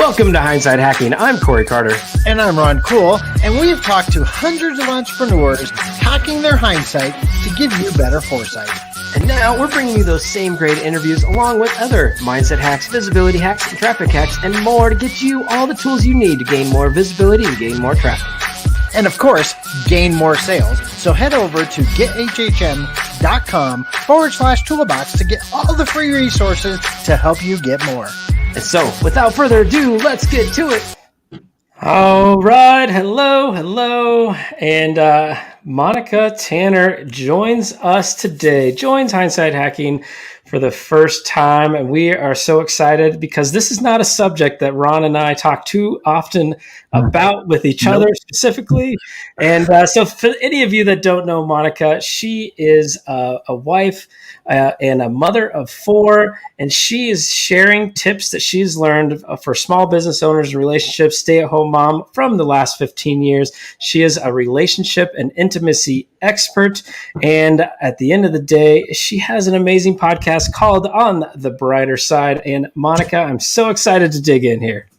Welcome to Hindsight Hacking. I'm Corey Carter. And I'm Ron Cool, and we've talked to hundreds of entrepreneurs hacking their hindsight to give you better foresight. And now we're bringing you those same great interviews along with other mindset hacks, visibility hacks, and traffic hacks, and more to get you all the tools you need to gain more visibility and gain more traffic. And of course, gain more sales. So head over to gethhm.com/toolbox to get all the free resources to help you get more. And so, without further ado, let's get to it. All right. Hello. And Monica Tanner joins us today, joins Hindsight Hacking for the first time. And we are so excited because this is not a subject that Ron and I talk too often about with each other specifically. And so for any of you that don't know Monica, she is a wife and a mother of 4, and she is sharing tips that she's learned for small business owners and relationships, stay-at-home mom from the last 15 years. She is a relationship and intimacy expert, and at the end of the day, she has an amazing podcast called On the Brighter Side. And Monica, I'm so excited to dig in here.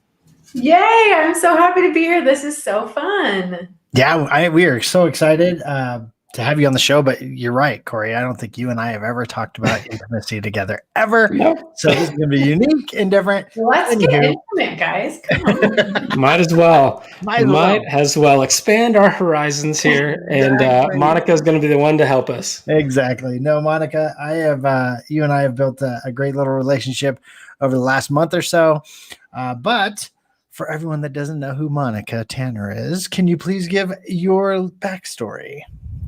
Yay! I'm so happy to be here. This is so fun. Yeah, we are so excited to have you on the show, but you're right, Corey. I don't think you and I have ever talked about intimacy together, ever. Nope. So this is going to be unique and different. Let's get intimate, guys. Come on. Might as well. Might as well expand our horizons here. And Monica is going to be the one to help us. Exactly. No, Monica, you and I have built a great little relationship over the last month or so. But for everyone that doesn't know who Monica Tanner is, can you please give your backstory?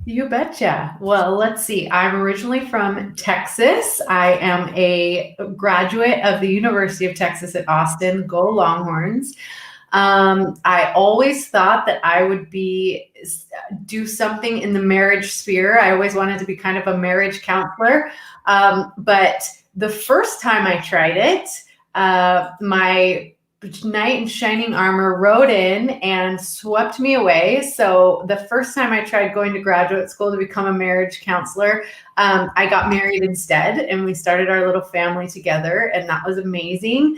You betcha. Well, let's see. I'm originally from Texas. I am a graduate of the University of Texas at Austin. Go Longhorns. I always thought that I would do something in the marriage sphere. I always wanted to be kind of a marriage counselor. But the first time I tried it, my knight in shining armor rode in and swept me away. So the first time I tried going to graduate school to become a marriage counselor, I got married instead, and we started our little family together, and that was amazing.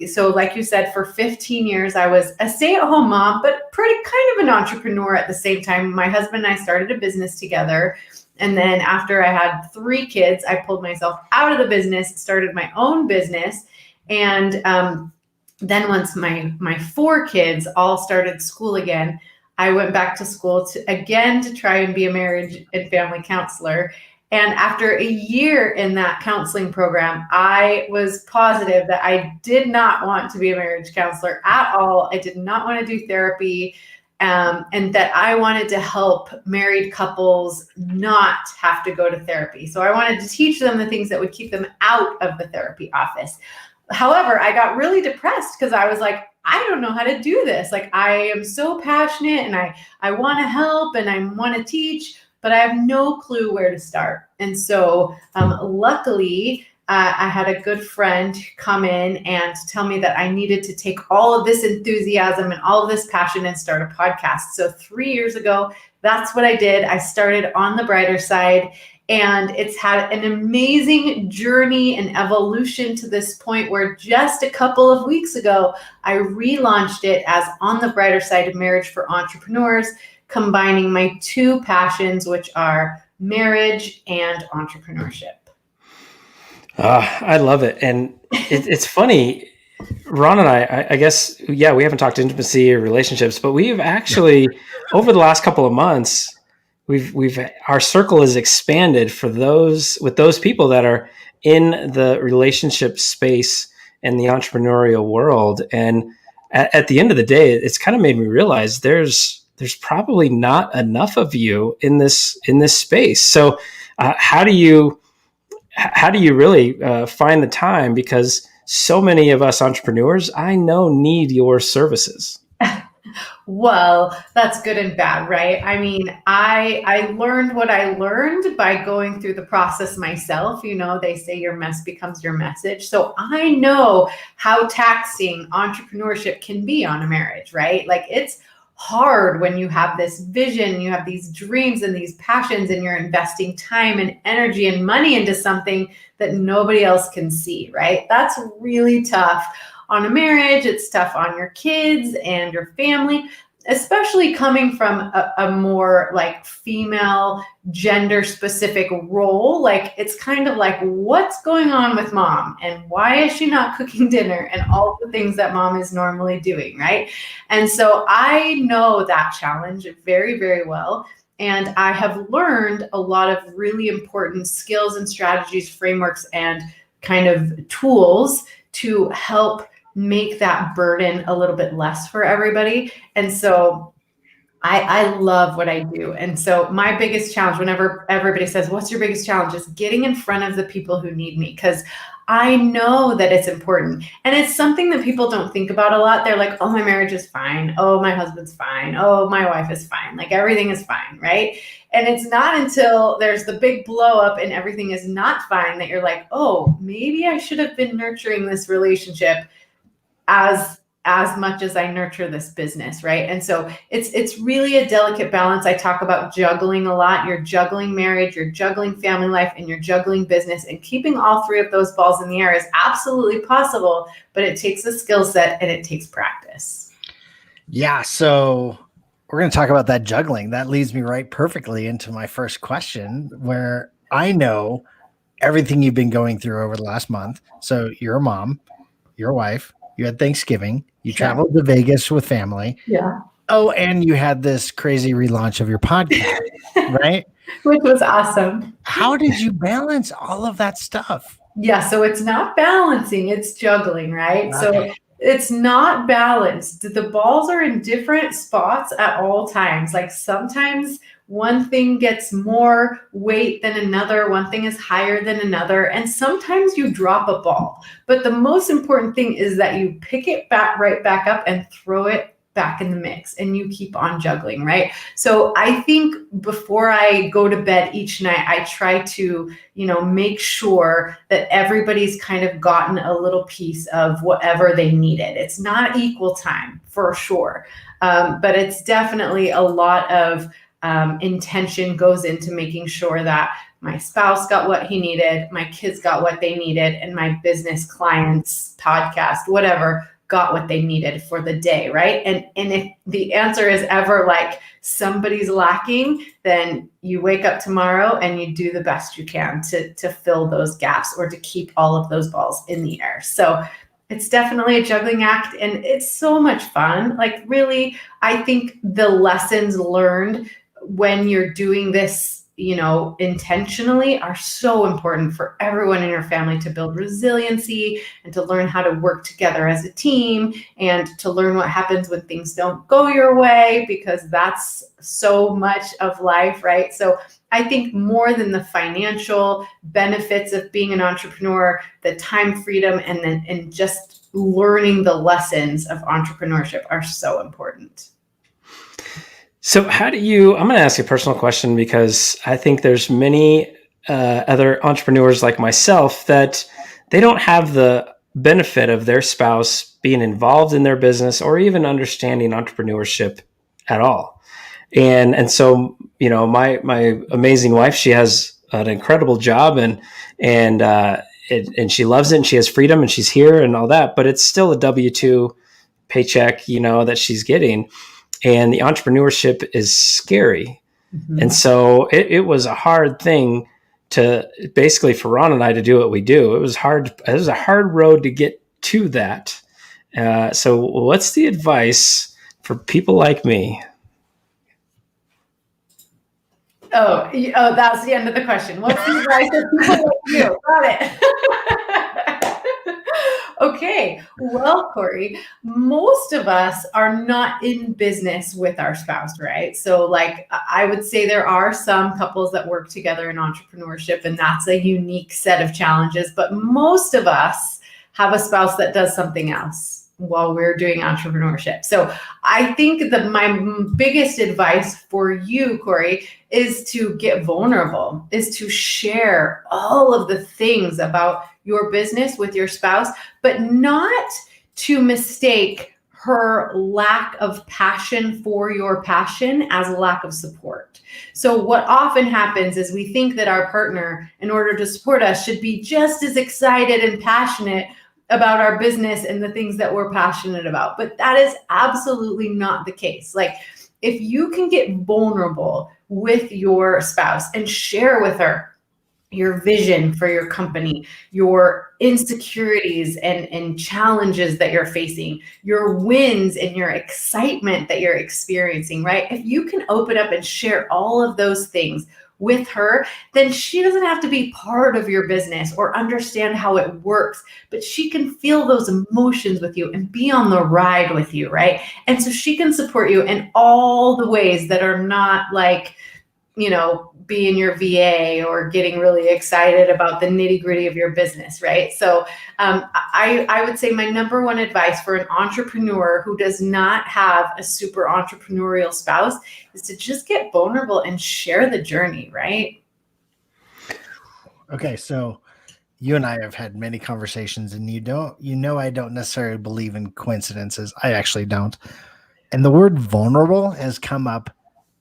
So like you said, for 15 years, I was a stay-at-home mom, but pretty kind of an entrepreneur at the same time. My husband and I started a business together. And then after I had 3 kids, I pulled myself out of the business, started my own business. And then once my 4 kids all started school again, I went back to school to try and be a marriage and family counselor. And after a year in that counseling program, I was positive that I did not want to be a marriage counselor at all. I did not want to do therapy, and that I wanted to help married couples not have to go to therapy. So I wanted to teach them the things that would keep them out of the therapy office. However, I got really depressed because I was like, I don't know how to do this. Like, I am so passionate and I want to help and I want to teach, but I have no clue where to start. And so luckily, I had a good friend come in and tell me that I needed to take all of this enthusiasm and all of this passion and start a podcast. So 3 years ago, that's what I did. I started On the Brighter Side. And it's had an amazing journey and evolution to this point where just a couple of weeks ago, I relaunched it as On the Brighter Side of Marriage for Entrepreneurs, combining my 2 passions, which are marriage and entrepreneurship. I love it. And it's funny, Ron and I guess, we haven't talked intimacy or relationships, but we've actually, over the last couple of months, our circle is expanded with those people that are in the relationship space and the entrepreneurial world. And at the end of the day, it's kind of made me realize there's probably not enough of you in this space. So how do you really find the time? Because so many of us entrepreneurs, I know, need your services. Well, that's good and bad, right? I mean, I learned what I learned by going through the process myself. You know, they say your mess becomes your message. So I know how taxing entrepreneurship can be on a marriage, right? Like, it's hard when you have this vision, you have these dreams and these passions, and you're investing time and energy and money into something that nobody else can see, right? That's really tough on a marriage. It's tough on your kids and your family, especially coming from a more like female gender specific role. Like it's kind of like, what's going on with mom and why is she not cooking dinner and all the things that mom is normally doing, right? And so I know that challenge very, very well. And I have learned a lot of really important skills and strategies, frameworks, and kind of tools to help make that burden a little bit less for everybody. And so I love what I do. And so my biggest challenge, whenever everybody says, what's your biggest challenge, is getting in front of the people who need me, because I know that it's important. And it's something that people don't think about a lot. They're like, oh, my marriage is fine. Oh, my husband's fine. Oh, my wife is fine. Like everything is fine, right? And it's not until there's the big blow up and everything is not fine that you're like, oh, maybe I should have been nurturing this relationship as much as I nurture this business, right? And so it's really a delicate balance. I talk about juggling a lot. You're juggling marriage, you're juggling family life, and you're juggling business. And keeping all three of those balls in the air is absolutely possible, but it takes a skill set and it takes practice. Yeah, so we're going to talk about that juggling. That leads me right perfectly into my first question, where I know everything you've been going through over the last month. So you're a mom, you're a wife, you had Thanksgiving, you traveled to Vegas with family. Yeah. Oh, and you had this crazy relaunch of your podcast, right? Which was awesome. How did you balance all of that stuff? Yeah, so it's not balancing, it's juggling, right? Okay. So it's not balanced. The balls are in different spots at all times. Like sometimes one thing gets more weight than another, one thing is higher than another, and sometimes you drop a ball. But the most important thing is that you pick it right back up and throw it back in the mix, and you keep on juggling, right? So I think before I go to bed each night, I try to, make sure that everybody's kind of gotten a little piece of whatever they needed. It's not equal time for sure, but it's definitely a lot of intention goes into making sure that my spouse got what he needed, my kids got what they needed, and my business clients, podcast, whatever, got what they needed for the day, right? And if the answer is ever like somebody's lacking, then you wake up tomorrow and you do the best you can to fill those gaps or to keep all of those balls in the air. So it's definitely a juggling act, and it's so much fun. Like really, I think the lessons learned when you're doing this, intentionally are so important for everyone in your family to build resiliency and to learn how to work together as a team and to learn what happens when things don't go your way, because that's so much of life, right? So I think more than the financial benefits of being an entrepreneur, the time freedom and just learning the lessons of entrepreneurship are so important. So how do you, I'm going to ask you a personal question, because I think there's many other entrepreneurs like myself that they don't have the benefit of their spouse being involved in their business or even understanding entrepreneurship at all. And so, my amazing wife, she has an incredible job and she loves it and she has freedom and she's here and all that, but it's still a W-2 paycheck, that she's getting. And the entrepreneurship is scary. Mm-hmm. And so it was a hard thing to basically for Ron and I to do what we do. It was hard. It was a hard road to get to that. So what's the advice for people like me? Oh, that's the end of the question. What's the advice for people like you? Got it. Okay. Well, Corey, most of us are not in business with our spouse, right? So like I would say there are some couples that work together in entrepreneurship, and that's a unique set of challenges. But most of us have a spouse that does something else while we're doing entrepreneurship. So I think that my biggest advice for you, Corey, is to get vulnerable, is to share all of the things about your business with your spouse, but not to mistake her lack of passion for your passion as a lack of support. So what often happens is we think that our partner, in order to support us, should be just as excited and passionate about our business and the things that we're passionate about. But that is absolutely not the case. Like, if you can get vulnerable with your spouse and share with her your vision for your company, your insecurities and challenges that you're facing, your wins and your excitement that you're experiencing, right? If you can open up and share all of those things with her, then she doesn't have to be part of your business or understand how it works, but she can feel those emotions with you and be on the ride with you, right? And so she can support you in all the ways that are not like, being your VA or getting really excited about the nitty gritty of your business, right? So I would say my number one advice for an entrepreneur who does not have a super entrepreneurial spouse is to just get vulnerable and share the journey, right? Okay, so you and I have had many conversations, and I don't necessarily believe in coincidences. I actually don't. And the word vulnerable has come up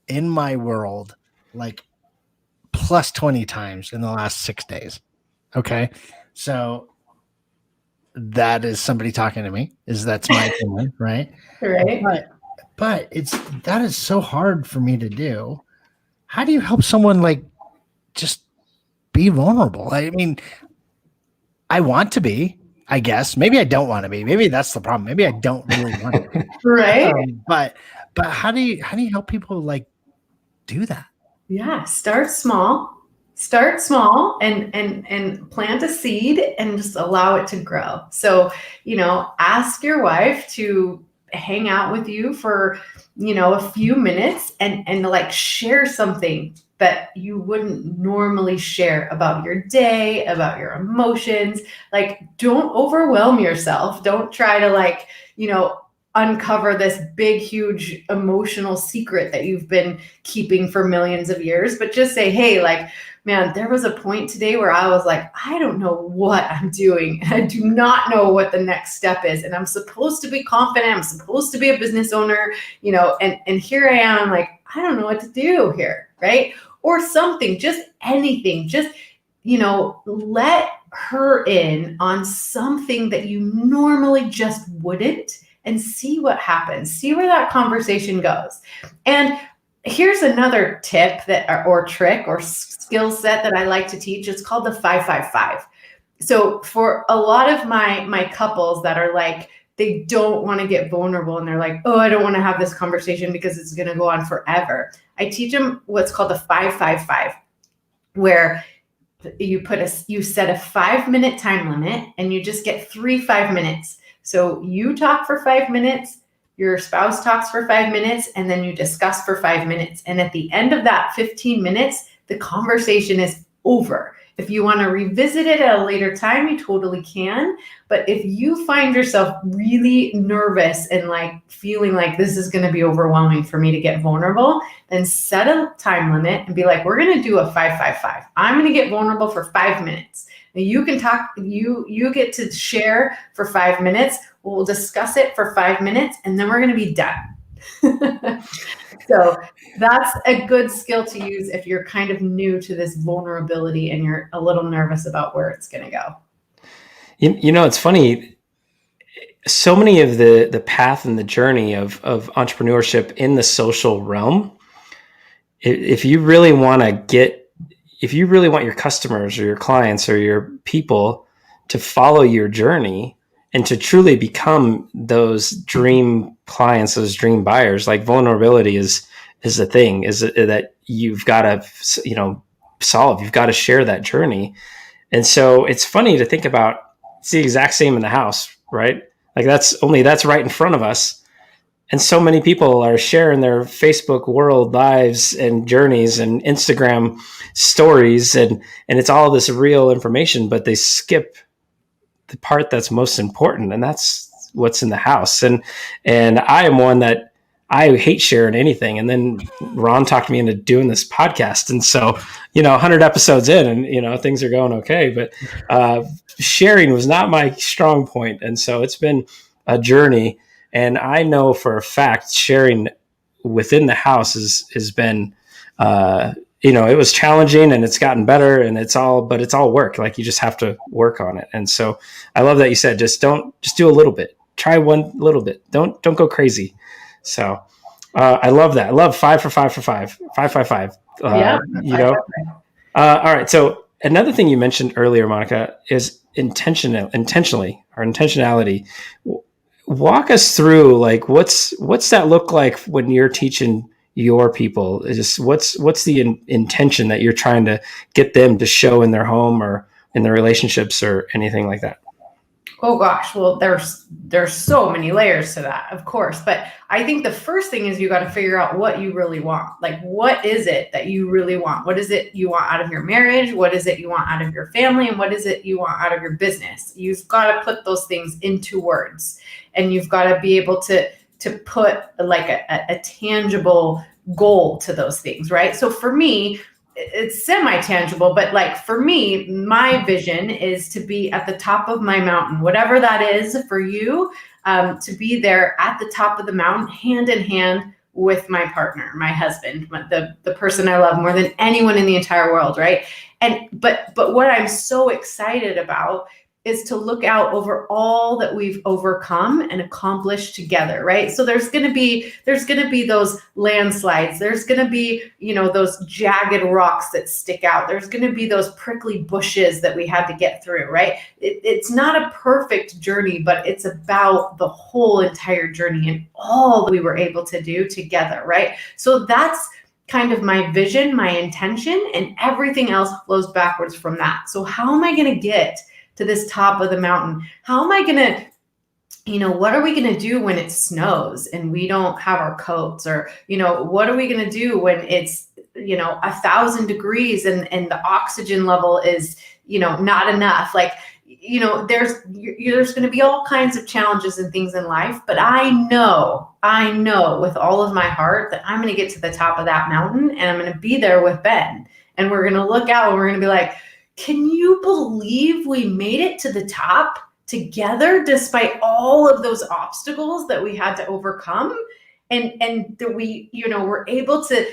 in my world like plus 20 times in the last 6 days. Okay. So that is somebody talking to me. That's my opinion, right? Right. But that is so hard for me to do. How do you help someone like just be vulnerable? I mean, I want to be, I guess. Maybe I don't want to be. Maybe that's the problem. Maybe I don't really want to be. Right. But how do you help people like do that? Yeah. Start small and plant a seed and just allow it to grow. So, ask your wife to hang out with you for, a few minutes and like share something that you wouldn't normally share about your day, about your emotions. Like, don't overwhelm yourself. Don't try to like, uncover this big, huge emotional secret that you've been keeping for millions of years, but just say, hey, like, man, there was a point today where I was like, I don't know what I'm doing. I do not know what the next step is. And I'm supposed to be confident. I'm supposed to be a business owner, and here I am, like, I don't know what to do here, right? Or something, just anything, just, let her in on something that you normally just wouldn't, and see what happens, see where that conversation goes. And here's another tip or trick or skill set that I like to teach. It's called the 5-5-5. So for a lot of my couples that are like, they don't want to get vulnerable and they're like, oh, I don't want to have this conversation because it's going to go on forever. I teach them what's called the 5-5-5, where you set a 5-minute time limit and you just get 5 minutes. So you talk for 5 minutes, your spouse talks for 5 minutes, and then you discuss for 5 minutes. And at the end of that 15 minutes, the conversation is over. If you want to revisit it at a later time, you totally can. But if you find yourself really nervous and like feeling like this is going to be overwhelming for me to get vulnerable, then set a time limit and be like, we're going to do a 5-5-5. I'm going to get vulnerable for 5 minutes. Now you can talk, you get to share for 5 minutes. We'll discuss it for 5 minutes, and then we're going to be done. So that's a good skill to use if you're kind of new to this vulnerability and you're a little nervous about where it's going to go. It's funny. So many of the path and the journey of entrepreneurship in the social realm, if you really want your customers or your clients or your people to follow your journey and to truly become those dream clients, those dream buyers, like vulnerability is the thing, is that you've got to, solve. You've got to share that journey. And so it's funny to think about. It's the exact same in the house, right? Like that's right in front of us. And so many people are sharing their Facebook world lives and journeys and Instagram stories, and it's all this real information, but they skip the part that's most important, and that's what's in the house. And I am one that I hate sharing anything. And then Ron talked me into doing this podcast. And so, 100 episodes in and, things are going okay, but sharing was not my strong point. And so it's been a journey. And I know for a fact sharing within the house has been it was challenging and it's gotten better and it's all work. Like you just have to work on it. And so I love that you said, just do a little bit, try one little bit. Don't go crazy. So I love that. I love 5 for 5 for 5, 5, 5, 5. Yeah. All right. So another thing you mentioned earlier, Monica, is intentionality. Walk us through, like, what's that look like when you're teaching your people? Just what's the intention that you're trying to get them to show in their home or in their relationships or anything like that? Oh gosh, well, there's so many layers to that, of course. But I think the first thing is you got to figure out what you really want. Like, what is it that you really want? What is it you want out of your marriage? What is it you want out of your family? And what is it you want out of your business? You've got to put those things into words, and you've got to be able to put like a tangible goal to those things, right? So for me, it's semi-tangible, but like for me, my vision is to be at the top of my mountain, whatever that is for you, to be there at the top of the mountain, hand in hand with my partner, my husband, the person I love more than anyone in the entire world, right? And but what I'm so excited about is to look out over all that we've overcome and accomplished together, right? So there's going to be those landslides. There's going to be, those jagged rocks that stick out. There's going to be those prickly bushes that we had to get through, right? It's not a perfect journey, but it's about the whole entire journey and all that we were able to do together, right? So that's kind of my vision, my intention, and everything else flows backwards from that. So how am I going to get to this top of the mountain? How am I going to, what are we going to do when it snows and we don't have our coats? Or, what are we going to do when it's, 1,000 degrees and the oxygen level is, not enough? Like, there's going to be all kinds of challenges and things in life, but I know with all of my heart that I'm going to get to the top of that mountain and I'm going to be there with Ben, and we're going to look out and we're going to be like, can you believe we made it to the top together despite all of those obstacles that we had to overcome? And that we, were able to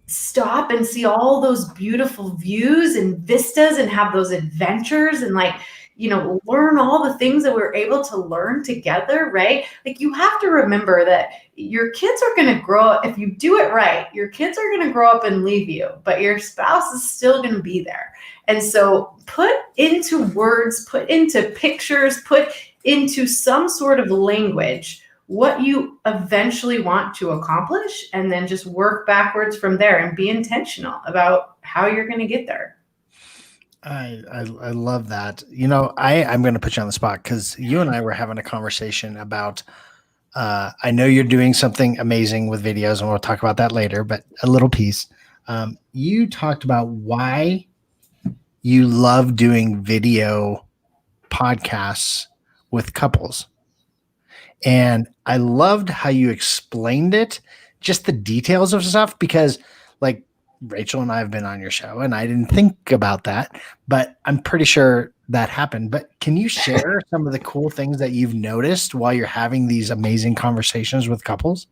stop and see all those beautiful views and vistas and have those adventures and learn all the things that we were able to learn together, right? Like, you have to remember that your kids are going to grow up. If you do it right, your kids are going to grow up and leave you, but your spouse is still going to be there. And so put into words, put into pictures, put into some sort of language what you eventually want to accomplish, and then just work backwards from there and be intentional about how you're going to get there. I love that. I'm going to put you on the spot because you and I were having a conversation about, I know you're doing something amazing with videos, and we'll talk about that later, but a little piece. You talked about why you love doing video podcasts with couples. And I loved how you explained it, just the details of stuff, because like Rachel and I have been on your show and I didn't think about that, but I'm pretty sure that happened. But can you share some of the cool things that you've noticed while you're having these amazing conversations with couples?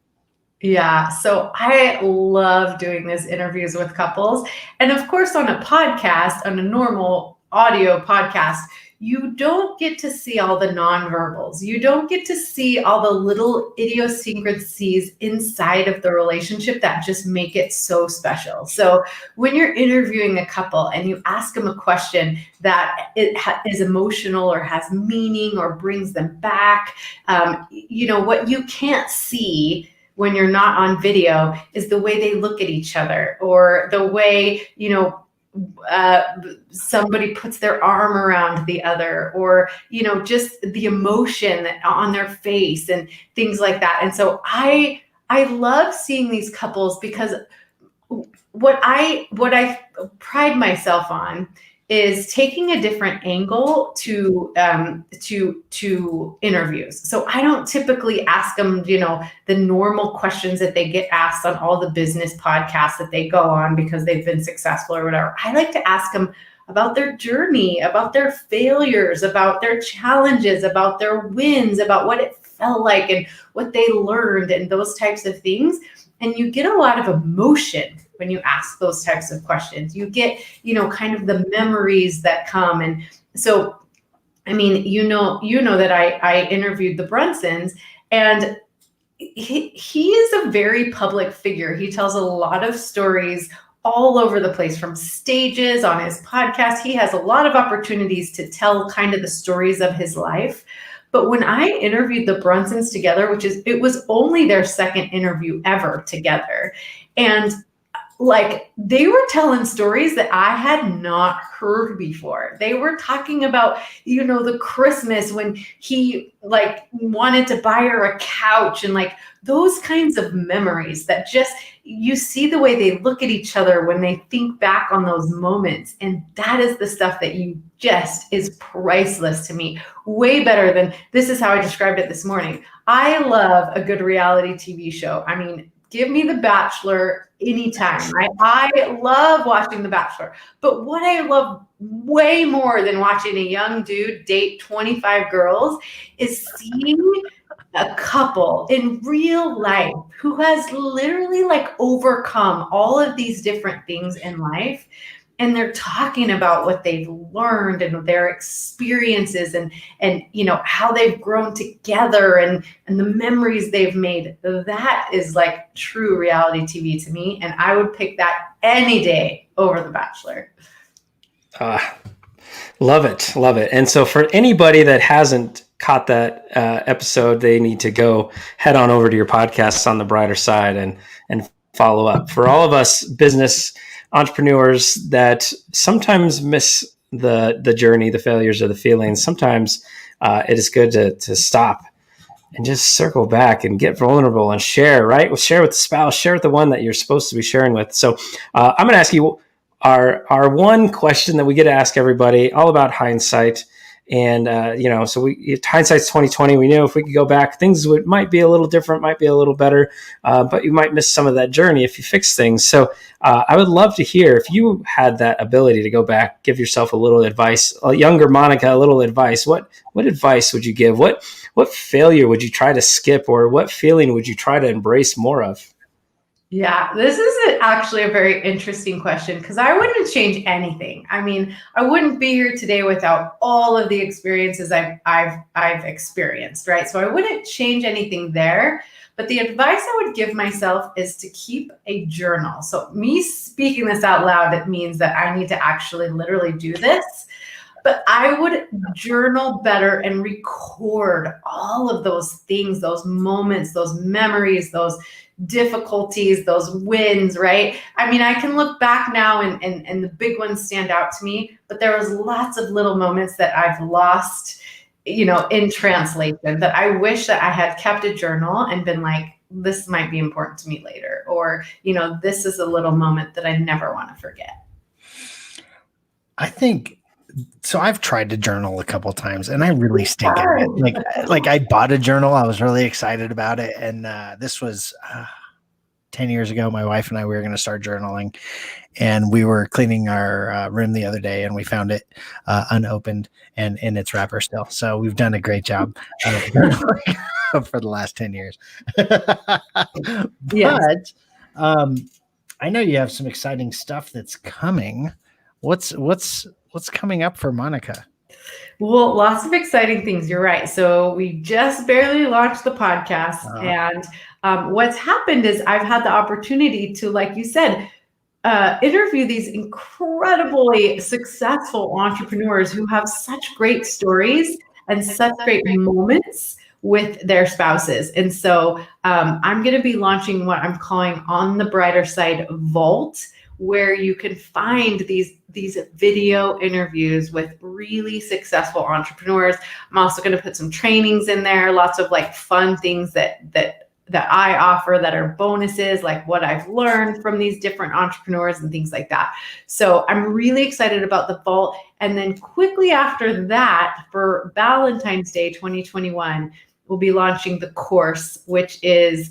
Yeah, so I love doing these interviews with couples. And of course, on a podcast, on a normal audio podcast, you don't get to see all the nonverbals. You don't get to see all the little idiosyncrasies inside of the relationship that just make it so special. So when you're interviewing a couple and you ask them a question that is emotional or has meaning or brings them back, what you can't see when you're not on video is the way they look at each other, or the way, somebody puts their arm around the other, or, just the emotion on their face and things like that. And so I love seeing these couples, because what I pride myself on is taking a different angle to interviews. So I don't typically ask them, the normal questions that they get asked on all the business podcasts that they go on because they've been successful or whatever. I like to ask them about their journey, about their failures, about their challenges, about their wins, about what it felt like and what they learned and those types of things. And you get a lot of emotion when you ask those types of questions. You get, kind of the memories that come. And so, I mean, that I interviewed the Brunsons, and he is a very public figure. He tells a lot of stories all over the place, from stages, on his podcast. He has a lot of opportunities to tell kind of the stories of his life. But when I interviewed the Brunsons together, it was only their second interview ever together. And like, they were telling stories that I had not heard before. They were talking about, the Christmas when he like wanted to buy her a couch, and like those kinds of memories that just, you see the way they look at each other when they think back on those moments. And that is the stuff that is priceless to me. Way better than, this is how I described it this morning. I love a good reality TV show. I mean, give me The Bachelor anytime, right? I love watching The Bachelor. But what I love way more than watching a young dude date 25 girls is seeing a couple in real life who has literally like overcome all of these different things in life. And they're talking about what they've learned and their experiences and how they've grown together and the memories they've made. That is like true reality TV to me. And I would pick that any day over The Bachelor. Love it. Love it. And so for anybody that hasn't caught that episode, they need to go head on over to your podcasts on the brighter side and follow up. For all of us business entrepreneurs that sometimes miss the journey, the failures, or the feelings, sometimes it is good to stop and just circle back and get vulnerable and share, right? Share with the spouse, share with the one that you're supposed to be sharing with. So I'm going to ask you our one question that we get to ask everybody, all about hindsight. And, so hindsight's 2020. We know if we could go back, things might be a little different, might be a little better, but you might miss some of that journey if you fix things. So I would love to hear, if you had that ability to go back, give yourself a little advice, a younger Monica, a little advice. What advice would you give? What failure would you try to skip, or what feeling would you try to embrace more of? Yeah, this is actually a very interesting question, because I wouldn't change anything. I mean, I wouldn't be here today without all of the experiences I've experienced, right? So I wouldn't change anything there. But the advice I would give myself is to keep a journal. So me speaking this out loud, it means that I need to actually literally do this. But I would journal better and record all of those things, those moments, those memories, those difficulties, those wins, right? I mean, I can look back now and the big ones stand out to me, but there was lots of little moments that I've lost, in translation, that I wish that I had kept a journal and been like, this might be important to me later, or, this is a little moment that I never want to forget. I think so. I've tried to journal a couple of times and I really stink at it. Like I bought a journal. I was really excited about it. And this was 10 years ago. My wife and I, we were going to start journaling, and we were cleaning our room the other day, and we found it unopened and in its wrapper still. So we've done a great job for the last 10 years. Yes. But I know you have some exciting stuff that's coming. What's coming up for Monica? Well, lots of exciting things. You're right. So we just barely launched the podcast. And what's happened is I've had the opportunity to, like you said, interview these incredibly successful entrepreneurs who have such great stories and such great moments with their spouses. And so I'm going to be launching what I'm calling On the Brighter Side Vault, where you can find these video interviews with really successful entrepreneurs. I'm also going to put some trainings in there, lots of like fun things that I offer that are bonuses, like what I've learned from these different entrepreneurs and things like that. So I'm really excited about the vault. And then quickly after that, for Valentine's Day 2021, we'll be launching the course, which is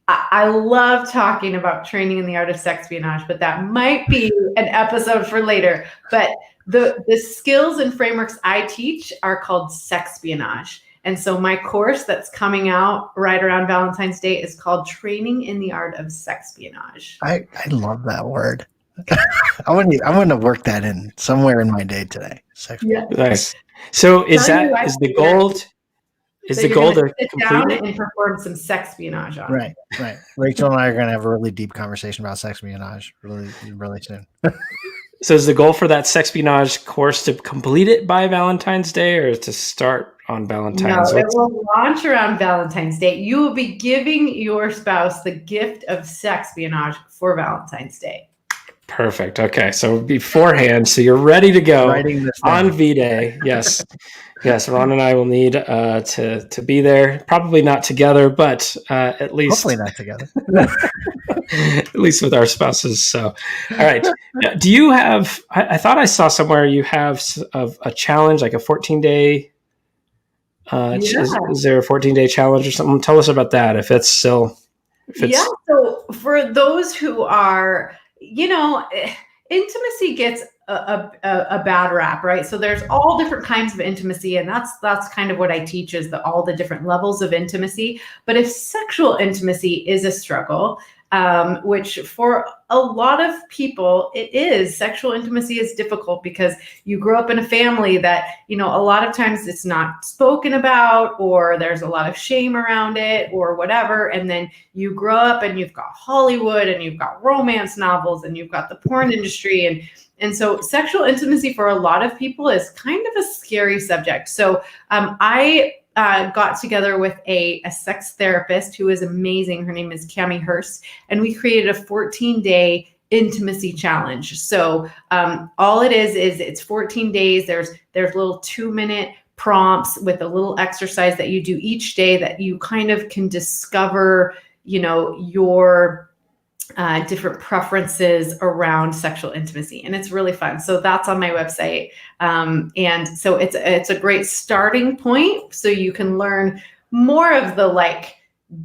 I love talking about training in the art of sexpionage, but that might be an episode for later. But the skills and frameworks I teach are called sexpionage. And so my course that's coming out right around Valentine's Day is called Training in the Art of Sexpionage. I love that word. I want to work that in somewhere in my day today. Yeah. Nice. So is the goal? Is the goal to sit down and perform some sexpionage on? Right. Rachel and I are going to have a really deep conversation about sexpionage really soon. So is the goal for that sexpionage course to complete it by Valentine's Day or to start on Valentine's? No, it will launch around Valentine's Day. You will be giving your spouse the gift of sexpionage for Valentine's Day. Perfect. Okay. So beforehand, so you're ready to go on V-Day. Yes. Yes. Ron and I will need to be there. Probably not together, but at least. Hopefully not together. At least with our spouses. So, all right. Do you have, I thought I saw somewhere you have a challenge, like a 14-day. Is there a 14-day challenge or something? Tell us about that. If it's still. So for those who are, intimacy gets a bad rap, right? So there's all different kinds of intimacy, and that's kind of what I teach is all the different levels of intimacy. But if sexual intimacy is a struggle, which for a lot of people it is, sexual intimacy is difficult because you grow up in a family that, a lot of times it's not spoken about, or there's a lot of shame around it or whatever. And then you grow up and you've got Hollywood and you've got romance novels and you've got the porn industry. And so sexual intimacy for a lot of people is kind of a scary subject. So I got together with a sex therapist who is amazing. Her name is Cami Hurst, and we created a 14-day intimacy challenge. So all it is it's 14 days. There's little 2-minute prompts with a little exercise that you do each day that you kind of can discover, your different preferences around sexual intimacy. And it's really fun. So that's on my website. And so it's a great starting point. So you can learn more of the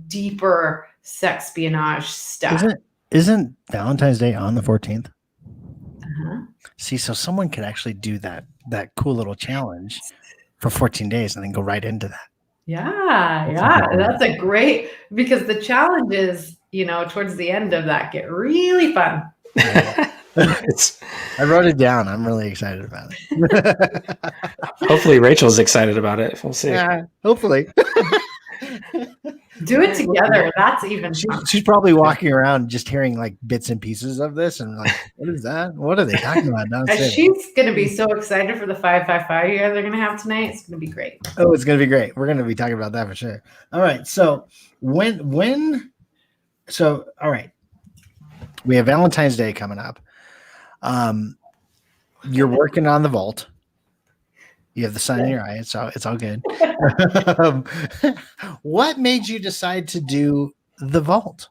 deeper sexpionage stuff. Isn't Valentine's Day on the 14th? Uh-huh. See, so someone could actually do that cool little challenge for 14 days and then go right into that. Yeah. That's a great, because the challenges, towards the end of that get really fun. I wrote it down. I'm really excited about it. Hopefully Rachel's excited about it. We'll see. Yeah, hopefully. Do it together. That's even fun. She's probably walking around just hearing bits and pieces of this and what is that? What are they talking about downstairs? She's going to be so excited for the 555 you guys are going to have tonight. It's going to be great. Oh, it's going to be great. We're going to be talking about that for sure. All right. So all right. We have Valentine's Day coming up. You're working on the vault. You have the sun in your eye. It's all good. What made you decide to do the vault?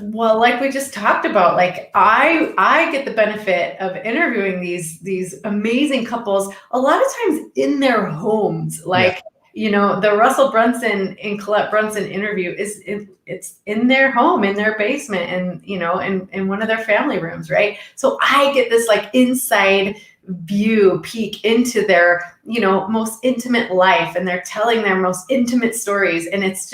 Well, like we just talked about, I get the benefit of interviewing these amazing couples a lot of times in their homes. The Russell Brunson and Colette Brunson interview it's in their home, in their basement, and in one of their family rooms, right? So I get this inside peek into their most intimate life, and they're telling their most intimate stories, and it's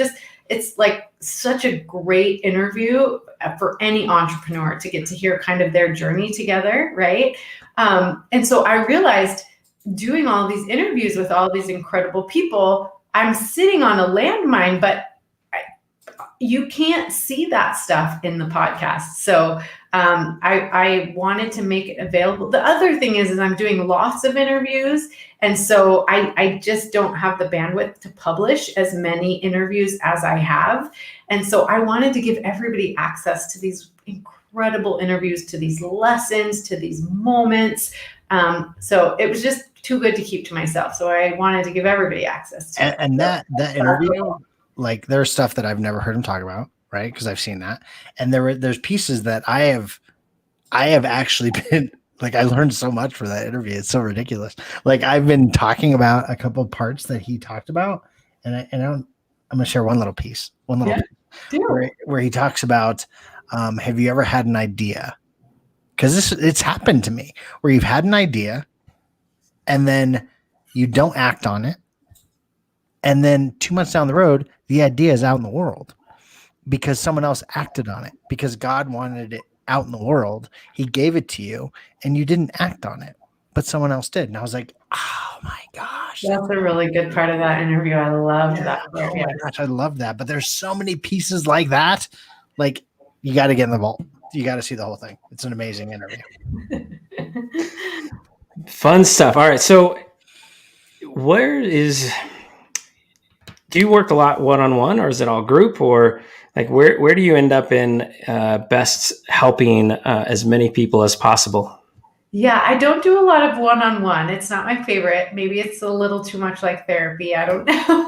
such a great interview for any entrepreneur to get to hear kind of their journey together, right? And so I realized doing all these interviews with all these incredible people, I'm sitting on a landmine, but you can't see that stuff in the podcast. So I wanted to make it available. The other thing is I'm doing lots of interviews. And so I just don't have the bandwidth to publish as many interviews as I have. And so I wanted to give everybody access to these incredible interviews, to these lessons, to these moments. So it was just too good to keep to myself. So I wanted to give everybody access to it. And that interview, there's stuff that I've never heard him talk about, right? Because I've seen that. And there's pieces that I have actually been I learned so much for that interview. It's so ridiculous. I've been talking about a couple of parts that he talked about, and I'm going to share one little piece where he talks about, have you ever had an idea? Because it's happened to me where you've had an idea and then you don't act on it. And then 2 months down the road, the idea is out in the world because someone else acted on it, because God wanted it out in the world. He gave it to you and you didn't act on it, but someone else did. And I was like, oh my gosh. That's a really good part of that interview. I loved that. Oh my gosh, I love that. But there's so many pieces like that. Like, you got to get in the vault. You got to see the whole thing. It's an amazing interview. Fun stuff. All right. So do you work a lot one-on-one, or is it all group, or like where do you end up in best helping as many people as possible? Yeah, I don't do a lot of one-on-one. It's not my favorite. Maybe it's a little too much like therapy. I don't know.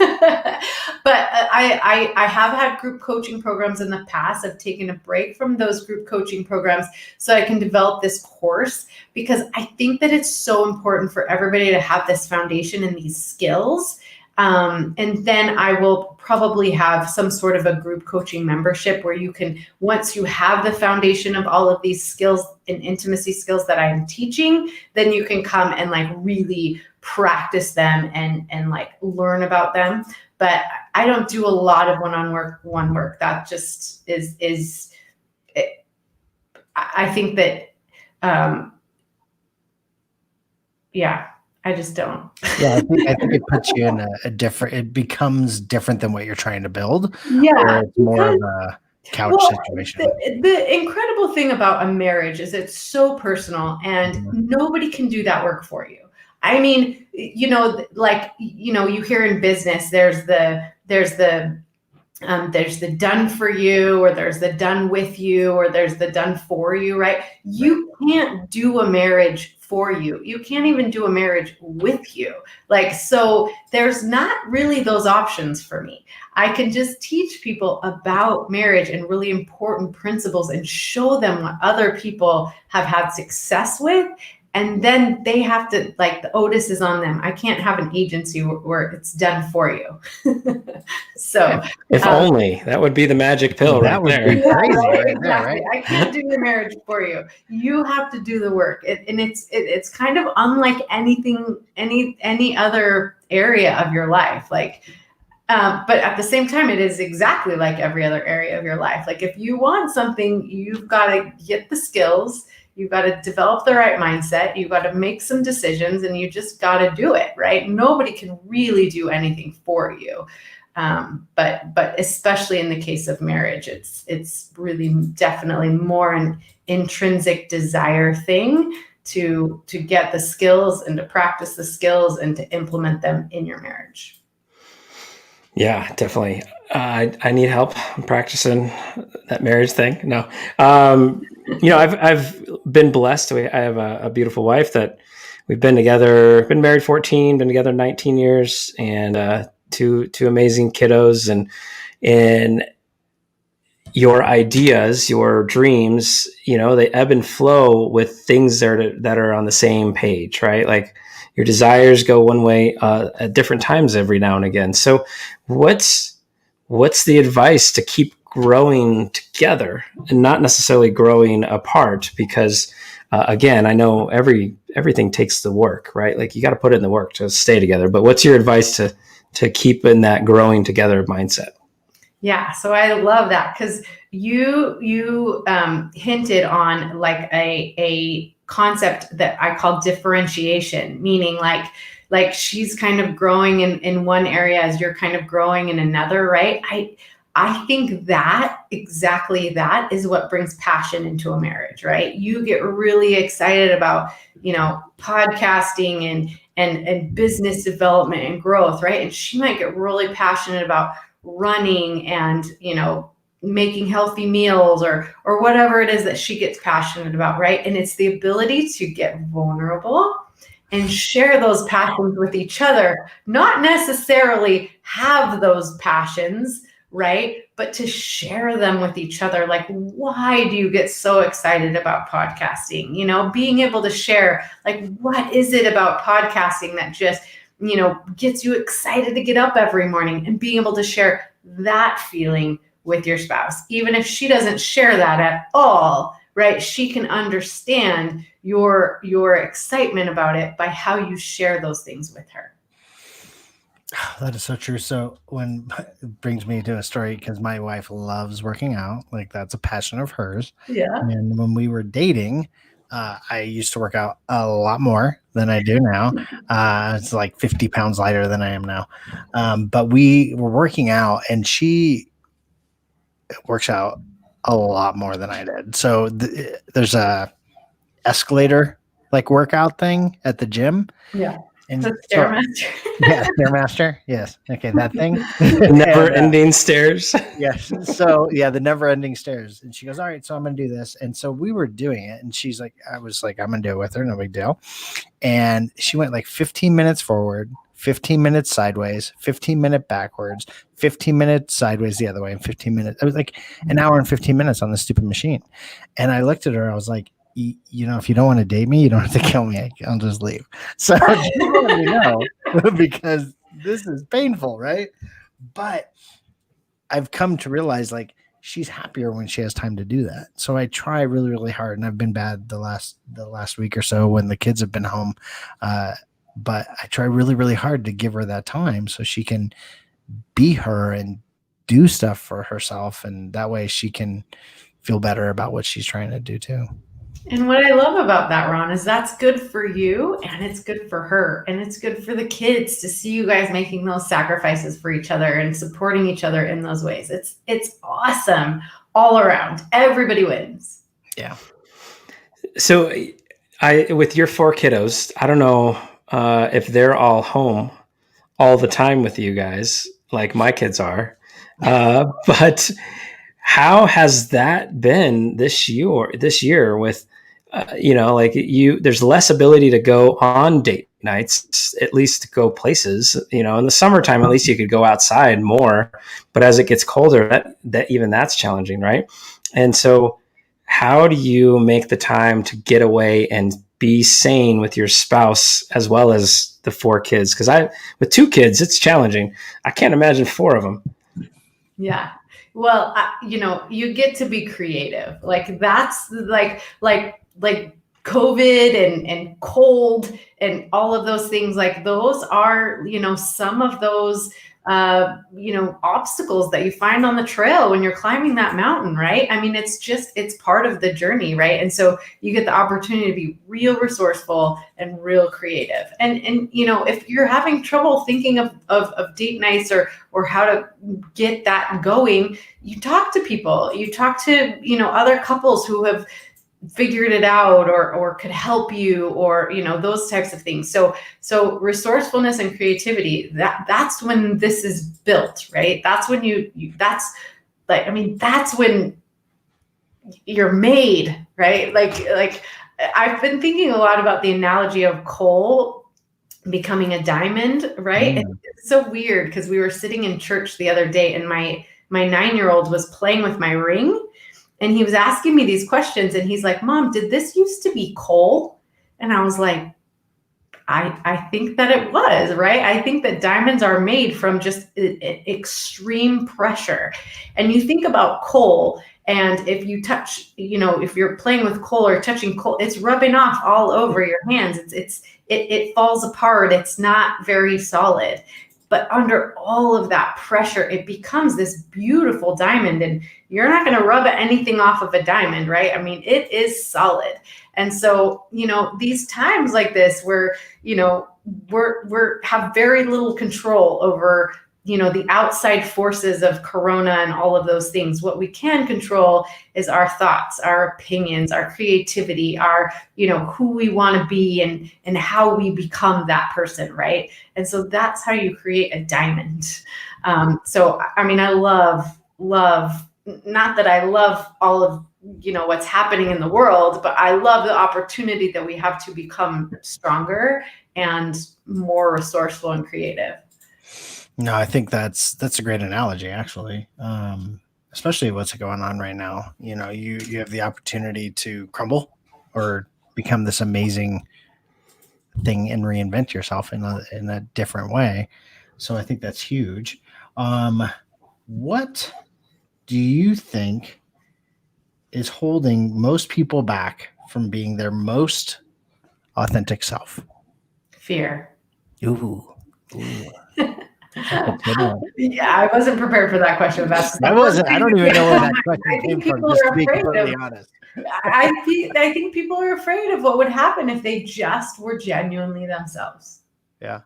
But I have had group coaching programs in the past. I've taken a break from those group coaching programs so I can develop this course, because I think that it's so important for everybody to have this foundation and these skills. And then I will probably have some sort of a group coaching membership where you can, once you have the foundation of all of these skills and intimacy skills that I'm teaching, then you can come and like really practice them and like learn about them. But I don't do a lot of one-on-one work. That just is I think that, yeah. I just don't. Yeah, I think it puts you in a different, it becomes different than what you're trying to build. Yeah. It's more of a couch situation. The incredible thing about a marriage is it's so personal, and nobody can do that work for you. I mean, you hear in business, there's the done for you, or there's the done with you, or there's the done for you, right? You can't do a marriage for you. You can't even do a marriage with you. Like, so there's not really those options for me. I can just teach people about marriage and really important principles and show them what other people have had success with. And then they have to, like, the onus is on them. I can't have an agency where it's done for you. So if only that would be the magic pill right there. Be crazy right exactly. there, right? I can't do the marriage for you. You have to do the work. And it's kind of unlike any other area of your life. Like, but at the same time, it is exactly like every other area of your life. Like, if you want something, you've got to get the skills. You've got to develop the right mindset. You've got to make some decisions, and you just got to do it, right? Nobody can really do anything for you. But especially in the case of marriage, it's really definitely more an intrinsic desire thing to get the skills and to practice the skills and to implement them in your marriage. Yeah, definitely. I need help practicing that marriage thing. No, I've been blessed. I have a beautiful wife that we've been married 14, been together 19 years, and two amazing kiddos. And your ideas, your dreams, they ebb and flow with things that are on the same page, right? Like, your desires go one way at different times every now and again. So what's the advice to keep growing together and not necessarily growing apart? Because again, I know everything takes the work, right? Like, you got to put in the work to stay together. But what's your advice to keep in that growing together mindset? Yeah, so I love that, because you hinted on like a concept that I call differentiation, meaning like she's kind of growing in one area as you're kind of growing in another, right? I think that exactly that is what brings passion into a marriage, right? You get really excited about, podcasting and business development and growth, right? And she might get really passionate about running and, making healthy meals or whatever it is that she gets passionate about, right? And it's the ability to get vulnerable and share those passions with each other, not necessarily have those passions, right? But to share them with each other. Like, why do you get so excited about podcasting? Being able to share, like, what is it about podcasting that just, gets you excited to get up every morning, and being able to share that feeling with your spouse. Even if she doesn't share that at all, right? She can understand your excitement about it by how you share those things with her. That is so true. So when it brings me to a story because my wife loves working out, like that's a passion of hers. Yeah. And when we were dating, I used to work out a lot more than I do now. It's like 50 pounds lighter than I am now. But we were working out, and she works out a lot more than I did. So there's a escalator like workout thing at the gym, Yeah. and The so Stairmaster. yeah, Stairmaster. Yes. Okay, that thing. Never and ending stairs. yes. So yeah, the never ending stairs. And she goes, all right, so I'm gonna do this. And so we were doing it, and she's like, I was like, I'm gonna do it with her, no big deal. And she went like 15 minutes forward, 15 minutes sideways, 15-minute backwards, 15 minutes sideways the other way, and 15 minutes. It was like an hour and 15 minutes on this stupid machine. And I looked at her, I was like, you know, if you don't want to date me, you don't have to kill me. I'll just leave. So just let me know because this is painful, right? But I've come to realize like she's happier when she has time to do that. So I try really, really hard, and I've been bad the last week or so when the kids have been home. But I try really, really hard to give her that time so she can be her and do stuff for herself, and that way she can feel better about what she's trying to do too. And what I love about that, Ron, is that's good for you and it's good for her and it's good for the kids to see you guys making those sacrifices for each other and supporting each other in those ways. It's awesome all around. Everybody wins. Yeah. So, with your 4 kiddos, I don't know if they're all home all the time with you guys, like my kids are. But how has that been this year? This year, with like there's less ability to go on date nights, at least to go places. In the summertime, at least you could go outside more. But as it gets colder, that even that's challenging, right? And so, how do you make the time to get away and be sane with your spouse as well as the 4 kids? Because with 2 kids, it's challenging. I can't imagine 4 of them. Yeah. Well, you get to be creative. Like that's like COVID and cold and all of those things. Like those are, some of those, obstacles that you find on the trail when you're climbing that mountain, right? I mean, it's part of the journey, right? And so you get the opportunity to be real resourceful and real creative. And if you're having trouble thinking of date nights or how to get that going, you talk to people, you talk to, other couples who have figured it out or could help you or those types of things. So resourcefulness and creativity, that's when this is built, right? That's when that's when you're made, right? Like I've been thinking a lot about the analogy of coal becoming a diamond, right? Mm. It's so weird because we were sitting in church the other day and my 9-year-old was playing with my ring. And he was asking me these questions and he's like, Mom, did this used to be coal? And I was like, I think that it was, right? I think that diamonds are made from just extreme pressure. And you think about coal, and if you touch, if you're playing with coal or touching coal, it's rubbing off all over your hands. It falls apart. It's not very solid. But under all of that pressure, it becomes this beautiful diamond. And you're not going to rub anything off of a diamond, right? I mean, it is solid. And so, these times like this where, we're have very little control over, the outside forces of Corona and all of those things. What we can control is our thoughts, our opinions, our creativity, our, who we want to be and how we become that person, right? And so that's how you create a diamond. So, I mean, I love, not that I love all of, what's happening in the world, but I love the opportunity that we have to become stronger and more resourceful and creative. No, I think that's a great analogy, actually. Especially what's going on right now. You have the opportunity to crumble or become this amazing thing and reinvent yourself in a different way. So I think that's huge. What do you think is holding most people back from being their most authentic self? Fear. Ooh. Yeah, I wasn't prepared for that question. I wasn't. I don't even know where that question came from. People Just are to be afraid completely of. honest. I think people are afraid of what would happen if they just were genuinely themselves. Yeah.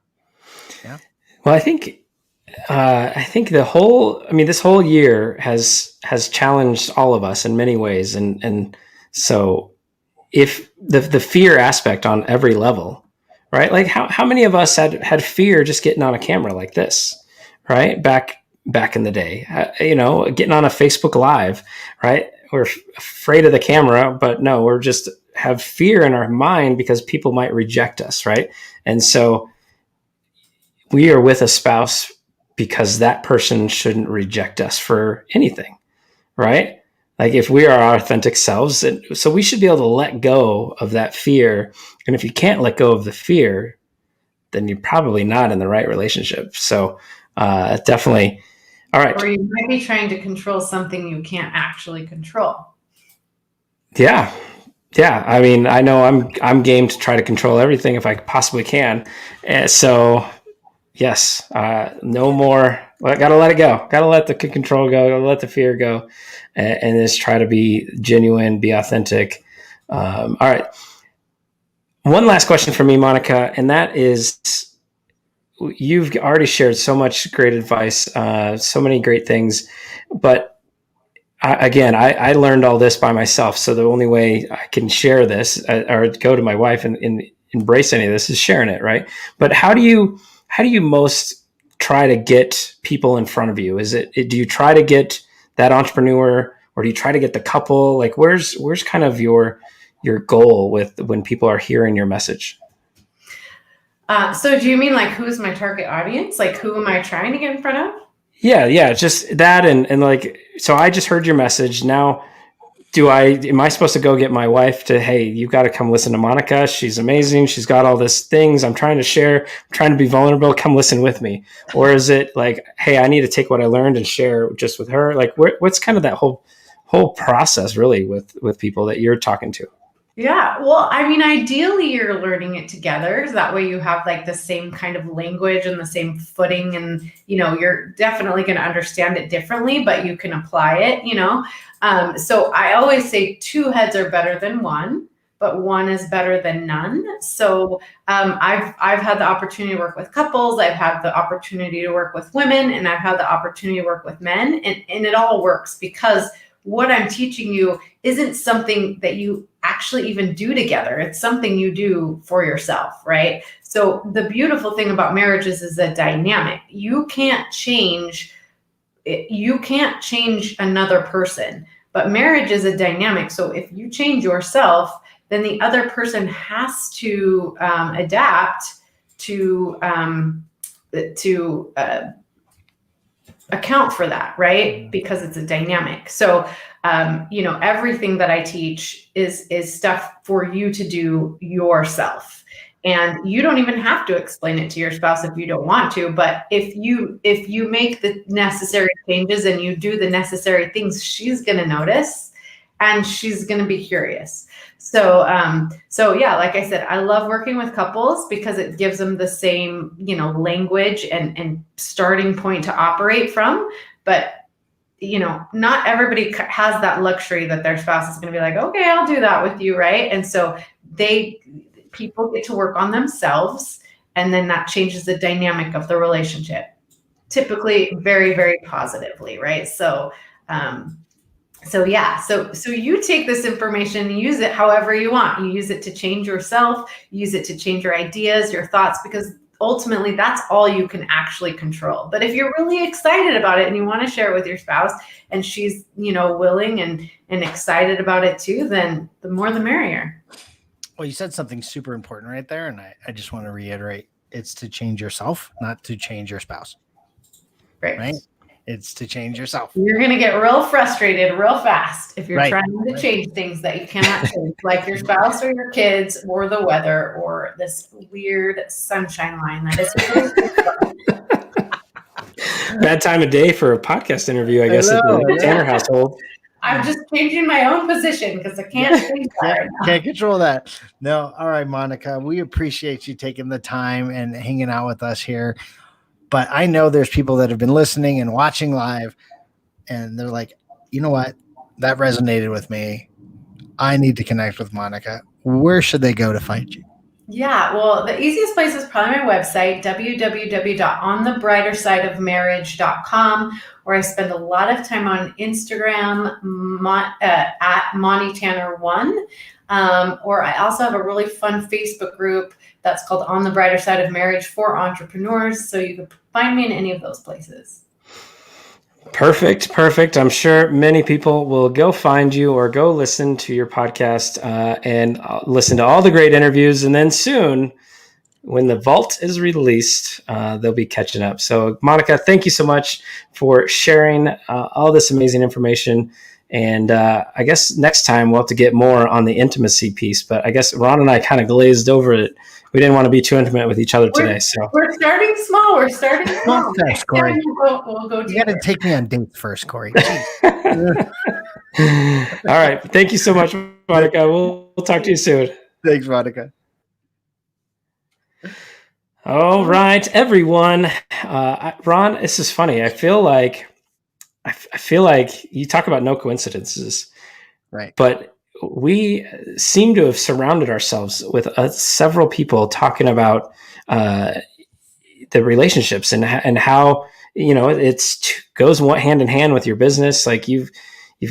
Well, I think this whole year has challenged all of us in many ways, and so if the fear aspect on every level, right? Like how many of us had fear just getting on a camera like this, right? Back in the day, getting on a Facebook Live, right? We're afraid of the camera, but no, we're just have fear in our mind because people might reject us, right? And so we are with a spouse because that person shouldn't reject us for anything, right? Like if we are our authentic selves, so we should be able to let go of that fear. And if you can't let go of the fear, then you're probably not in the right relationship. So definitely. All right. Or you might be trying to control something you can't actually control. Yeah. Yeah. I mean, I know I'm game to try to control everything if I possibly can. So yes, no more. Gotta let it go. Gotta let the control go. Gotta let the fear go, and just try to be genuine, be authentic. All right. One last question for me, Monica, and that is, you've already shared so much great advice, so many great things, but I learned all this by myself. So the only way I can share this or go to my wife and embrace any of this is sharing it, right? But how do you most try to get people in front of you? Do you try to get that entrepreneur, or do you try to get the couple? Like where's kind of your goal with when people are hearing your message? So do you mean like who's my target audience? Like who am I trying to get in front of? Yeah, just that and like, so I just heard your message. Now, am I supposed to go get my wife to, hey, you got to come listen to Monica. She's amazing. She's got all these things I'm trying to share. I'm trying to be vulnerable. Come listen with me. Or is it like, hey, I need to take what I learned and share just with her? Like what's kind of that whole process really with people that you're talking to? Yeah, well, I mean, ideally you're learning it together. So that way you have like the same kind of language and the same footing, and you're definitely going to understand it differently, but you can apply it. So I always say two heads are better than one, but one is better than none. So I've had the opportunity to work with couples, I've had the opportunity to work with women, and I've had the opportunity to work with men, and it all works because what I'm teaching you isn't something that you actually even do together. It's something you do for yourself, right? So the beautiful thing about marriages is a dynamic. You can't change another person, but marriage is a dynamic. So if you change yourself, then the other person has to adapt to account for that, right? Because it's a dynamic. So, everything that I teach is stuff for you to do yourself. And you don't even have to explain it to your spouse if you don't want to. But if you make the necessary changes and you do the necessary things, she's going to notice and she's going to be curious. So yeah, like I said, I love working with couples because it gives them the same, language and starting point to operate from. But, not everybody has that luxury that their spouse is going to be like, okay, I'll do that with you. Right. And so people get to work on themselves, and then that changes the dynamic of the relationship, typically very, very positively. Right. So you take this information and use it however you want. You use it to change yourself, use it to change your ideas, your thoughts, because ultimately that's all you can actually control. But if you're really excited about it and you want to share it with your spouse and she's, willing and excited about it too, then the more the merrier. Well, you said something super important right there. And I just want to reiterate, it's to change yourself, not to change your spouse. Right? It's to change yourself. You're going to get real frustrated real fast if you're trying to change things that you cannot change, like your spouse or your kids or the weather or this weird sunshine line that is Bad time of day for a podcast interview, I guess, in the Tanner household. I'm just changing my own position because I can't change that right now. Can't control that. No. All right, Monica, we appreciate you taking the time and hanging out with us here. But I know there's people that have been listening and watching live, and they're like, you know what? That resonated with me. I need to connect with Monica. Where should they go to find you? Yeah, well, the easiest place is probably my website, www.onthebrightersideofmarriage.com, where I spend a lot of time on Instagram at Monty Tanner 1. Or I also have a really fun Facebook group that's called On the Brighter Side of Marriage for Entrepreneurs. So you can find me in any of those places. Perfect. I'm sure many people will go find you or go listen to your podcast and listen to all the great interviews. And then soon, when the vault is released, they'll be catching up. So, Monica, thank you so much for sharing all this amazing information. And I guess next time we'll have to get more on the intimacy piece. But I guess Ron and I kind of glazed over it. We didn't want to be too intimate with each other today. So we're starting small. We'll Corey. We'll go you got to take me on dates first, Corey. All right. Thank you so much, Monica. We'll talk to you soon. Thanks, Monica. All right, everyone. Ron, this is funny. I feel like you talk about no coincidences, right? But we seem to have surrounded ourselves with several people talking about the relationships and how goes hand in hand with your business. Like you've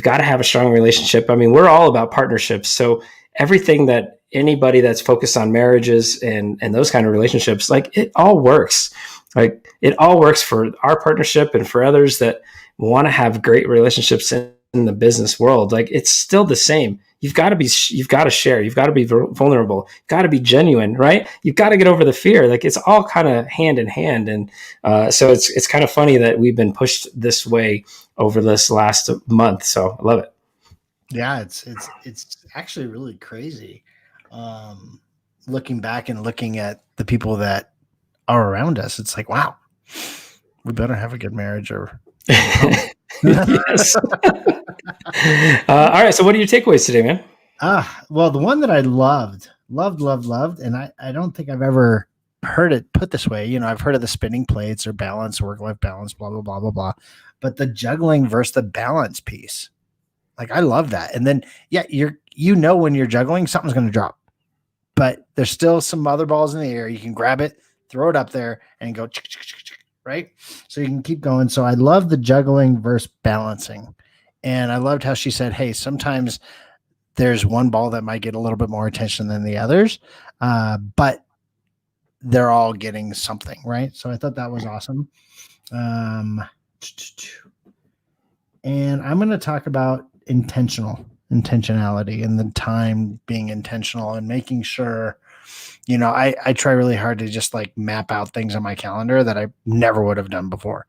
got to have a strong relationship. I mean, we're all about partnerships, so everything that anybody that's focused on marriages and those kind of relationships, like it all works. Like it all works for our partnership and for others that want to have great relationships in the business world. Like it's still the same. You've got to share. You've got to be vulnerable. You've got to be genuine, right? You've got to get over the fear. Like it's all kind of hand in hand. And so it's kind of funny that we've been pushed this way over this last month. So I love it. Yeah, it's actually really crazy. Looking back and looking at the people that are around us, it's like, wow, we better have a good marriage or. Yes. All right. So what are your takeaways today, man? Well, the one that I loved, and I don't think I've ever heard it put this way. You know, I've heard of the spinning plates or balance, work-life balance, blah, blah, blah, blah, blah. But the juggling versus the balance piece, like I love that. And then, yeah, when you're juggling, something's going to drop, but there's still some other balls in the air. You can grab it, throw it up there and go, right? So you can keep going. So I love the juggling versus balancing. And I loved how she said, hey, sometimes there's one ball that might get a little bit more attention than the others, but they're all getting something, right? So I thought that was awesome. And I'm going to talk about intentionality and the time being intentional and making sure, you know, I try really hard to just like map out things on my calendar that I never would have done before.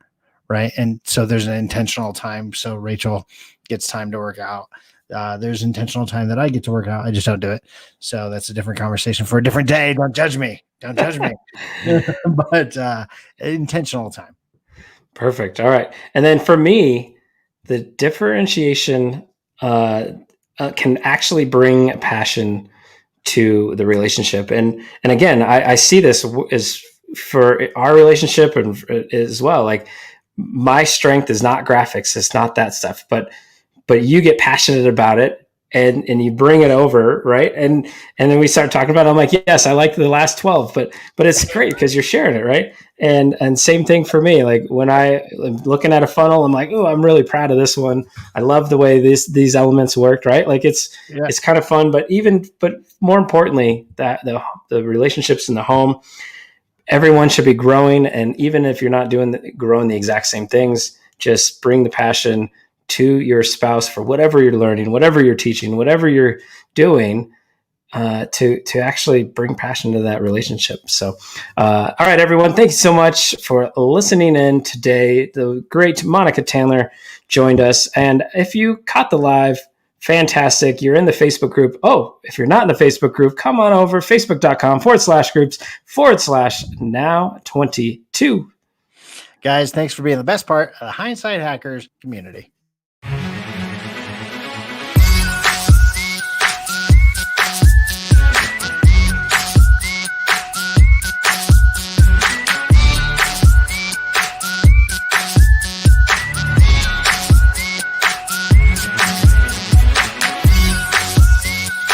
Right. And so there's an intentional time. So Rachel gets time to work out. There's intentional time that I get to work out. I just don't do it. So that's a different conversation for a different day. Don't judge me. But intentional time. Perfect. All right. And then for me, the differentiation can actually bring passion to the relationship. And again, I see this as for our relationship and as well. Like my strength is not graphics. It's not that stuff, but you get passionate about it and you bring it over. Right. And then we start talking about it. I'm like, yes, I like the last 12, but it's great because you're sharing it. Right. And same thing for me. Like when I'm looking at a funnel, I'm like, oh, I'm really proud of this one. I love the way these elements worked. Right. Like it's kind of fun, but more importantly, that the relationships in the home, everyone should be growing. And even if you're not growing the exact same things, just bring the passion to your spouse for whatever you're learning, whatever you're teaching, whatever you're doing, to actually bring passion to that relationship. So, all right, everyone, thank you so much for listening in today. The great Monica Tanner joined us. And if you caught the live, fantastic. You're in the Facebook group. Oh, if you're not in the Facebook group, come on over, facebook.com/groups/now22. Guys, thanks for being the best part of the Hindsight Hackers community.